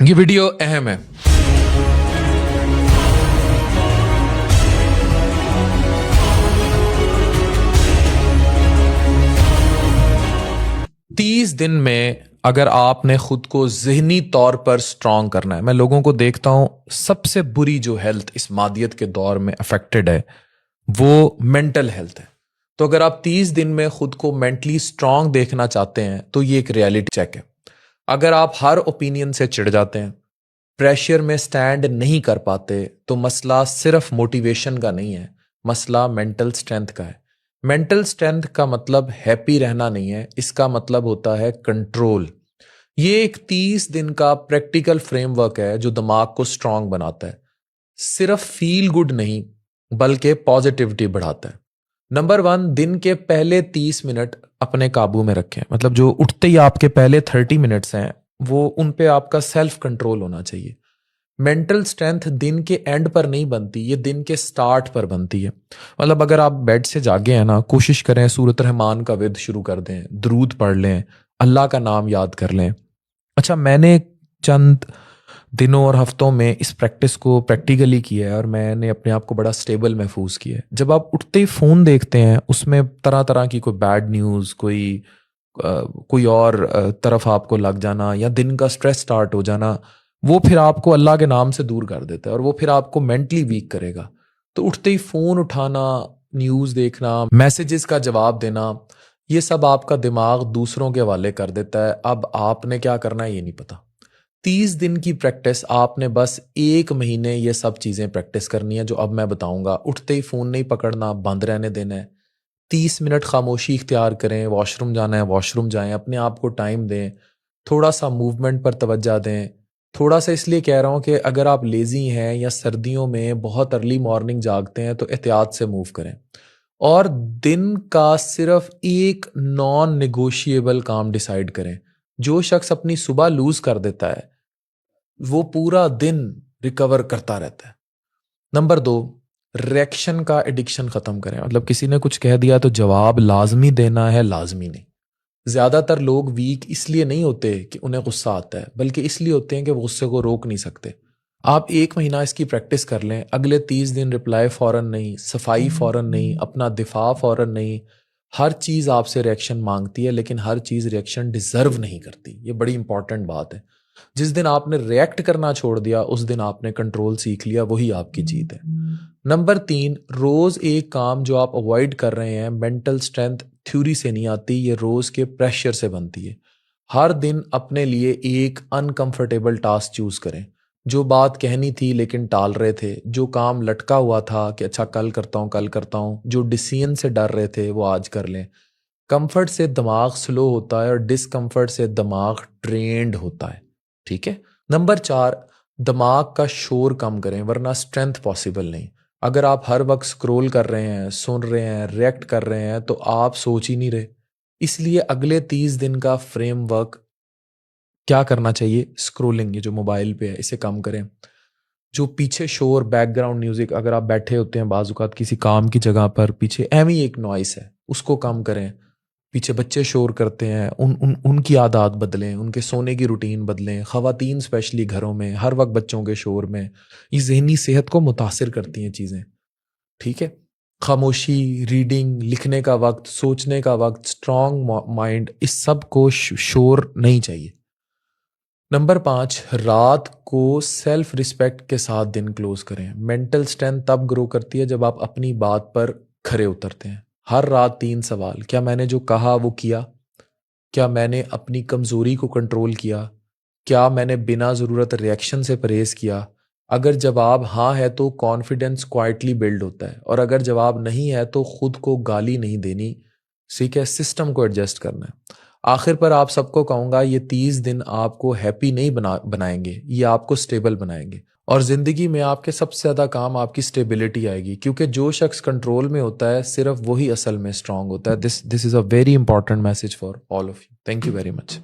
ये वीडियो अहम है। 30 दिन में अगर आपने खुद को ज़हनी तौर पर स्ट्रांग करना है, मैं लोगों को देखता हूं सबसे बुरी जो हेल्थ इस मादियत के दौर में अफेक्टेड है वो मेंटल हेल्थ है। तो अगर आप 30 दिन में खुद को मेंटली स्ट्रांग देखना चाहते हैं तो ये एक रियलिटी चेक है। अगर आप हर ओपिनियन से चिढ़ जाते हैं, प्रेशर में स्टैंड नहीं कर पाते, तो मसला सिर्फ मोटिवेशन का नहीं है, मसला मेंटल स्ट्रेंथ का है। मेंटल स्ट्रेंथ का मतलब हैप्पी रहना नहीं है, इसका मतलब होता है कंट्रोल। ये एक 30 दिन का प्रैक्टिकल फ्रेमवर्क है जो दिमाग को स्ट्रांग बनाता है, सिर्फ फील गुड नहीं बल्कि पॉजिटिविटी बढ़ाता है। नंबर 1, दिन के पहले 30 मिनट अपने काबू में रखें। मतलब जो उठते ही आपके पहले 30 मिनट्स हैं वो उन पे आपका सेल्फ कंट्रोल होना चाहिए। मेंटल स्ट्रेंथ दिन के एंड पर नहीं बनती, ये दिन के स्टार्ट पर बनती है। मतलब अगर आप बेड से जागे हैं ना, कोशिश करें सूरत रहमान का विद शुरू कर दें, दरूद पढ़ लें, अल्लाह का नाम याद कर लें। अच्छा, मैंने चंद दिनों और हफ्तों में इस प्रैक्टिस को प्रैक्टिकली किया है और मैंने अपने आप को बड़ा स्टेबल महसूस किया है। जब आप उठते ही फ़ोन देखते हैं उसमें तरह तरह की कोई बैड न्यूज़, कोई और तरफ आपको लग जाना या दिन का स्ट्रेस स्टार्ट हो जाना, वो फिर आपको अल्लाह के नाम से दूर कर देता है और वो फिर आपको मेंटली वीक करेगा। तो उठते ही फ़ोन उठाना, न्यूज़ देखना, मैसेजेस का जवाब देना, ये सब आपका दिमाग दूसरों के हवाले कर देता है। अब आपने क्या करना है ये नहीं पता। 30 दिन की प्रैक्टिस, आपने बस 1 महीने ये सब चीज़ें प्रैक्टिस करनी है जो अब मैं बताऊंगा। उठते ही फ़ोन नहीं पकड़ना, बंद रहने देना है। 30 मिनट खामोशी इख्तियार करें, वॉशरूम जाना है वॉशरूम जाएं, अपने आप को टाइम दें, थोड़ा सा मूवमेंट पर तवज्जो दें। थोड़ा सा इसलिए कह रहा हूँ कि अगर आप लेज़ी हैं या सर्दियों में बहुत अर्ली मॉर्निंग जागते हैं तो एहतियात से मूव करें। और दिन का सिर्फ एक नॉन नेगोशिएबल काम डिसाइड करें। जो शख्स अपनी सुबह लूज कर देता है वो पूरा दिन रिकवर करता रहता है। नंबर 2, रिएक्शन का एडिक्शन खत्म करें। मतलब किसी ने कुछ कह दिया तो जवाब लाजमी देना है, लाजमी नहीं। ज्यादातर लोग वीक इसलिए नहीं होते कि उन्हें गुस्सा आता है, बल्कि इसलिए होते हैं कि वो गुस्से को रोक नहीं सकते। आप 1 महीना इसकी प्रैक्टिस कर लें, अगले 30 दिन रिप्लाई फौरन नहीं, सफाई फौरन नहीं, अपना दिफा फौरन नहीं। हर चीज आपसे रिएक्शन मांगती है लेकिन हर चीज रिएक्शन डिजर्व नहीं करती। ये बड़ी इंपॉर्टेंट बात है। जिस दिन आपने रिएक्ट करना छोड़ दिया उस दिन आपने कंट्रोल सीख लिया, वही आपकी जीत है। नंबर 3, रोज एक काम जो आप अवॉइड कर रहे हैं। मेंटल स्ट्रेंथ थ्योरी से नहीं आती, ये रोज के प्रेशर से बनती है। हर दिन अपने लिए एक अनकंफर्टेबल टास्क चूज करें। जो बात कहनी थी लेकिन टाल रहे थे, जो काम लटका हुआ था कि अच्छा कल करता हूं कल करता हूं, जो डिसीजन से डर रहे थे वो आज कर लें। कंफर्ट से दिमाग स्लो होता है और डिसकंफर्ट से दिमाग ट्रेंड होता है। ठीक है। नंबर 4, दिमाग का शोर कम करें वरना स्ट्रेंथ पॉसिबल नहीं। अगर आप हर वक्त स्क्रॉल कर रहे हैं, सुन रहे हैं, रिएक्ट कर रहे हैं तो आप सोच ही नहीं रहे। इसलिए अगले 30 दिन का फ्रेमवर्क क्या करना चाहिए? स्क्रोलिंग, ये जो मोबाइल पे है इसे कम करें। जो पीछे शोर, बैकग्राउंड म्यूजिक, अगर आप बैठे होते हैं बाजुकात किसी काम की जगह पर, पीछे एमी एक नॉइस है, उसको कम करें। पीछे बच्चे शोर करते हैं, उनकी आदत बदलें, उनके सोने की रूटीन बदलें। खवातीन स्पेशली घरों में हर वक्त बच्चों के शोर में, ये जहनी सेहत को मुतासिर करती हैं चीज़ें। ठीक है। खामोशी, रीडिंग, लिखने का वक्त, सोचने का वक्त, स्ट्रॉन्ग माइंड, इस सब को शोर नहीं चाहिए। नंबर 5, रात को सेल्फ रिस्पेक्ट के साथ दिन क्लोज करें। मेंटल स्ट्रेंथ तब ग्रो करती है जब आप अपनी बात पर खरे उतरते हैं। हर रात 3 सवाल: क्या मैंने जो कहा वो किया? क्या मैंने अपनी कमजोरी को कंट्रोल किया? क्या मैंने बिना जरूरत रिएक्शन से परहेज किया? अगर जवाब हाँ है तो कॉन्फिडेंस क्वाइटली बिल्ड होता है, और अगर जवाब नहीं है तो खुद को गाली नहीं देनी। ठीक है, सिस्टम को एडजस्ट करना है। आखिर पर आप सबको कहूंगा, ये 30 दिन आपको हैप्पी नहीं बनाएंगे, ये आपको स्टेबल बनाएंगे। और जिंदगी में आपके सबसे ज्यादा काम आपकी स्टेबिलिटी आएगी, क्योंकि जो शख्स कंट्रोल में होता है सिर्फ वही असल में स्ट्रांग होता है। This is a very important message for all of you. Thank you very much.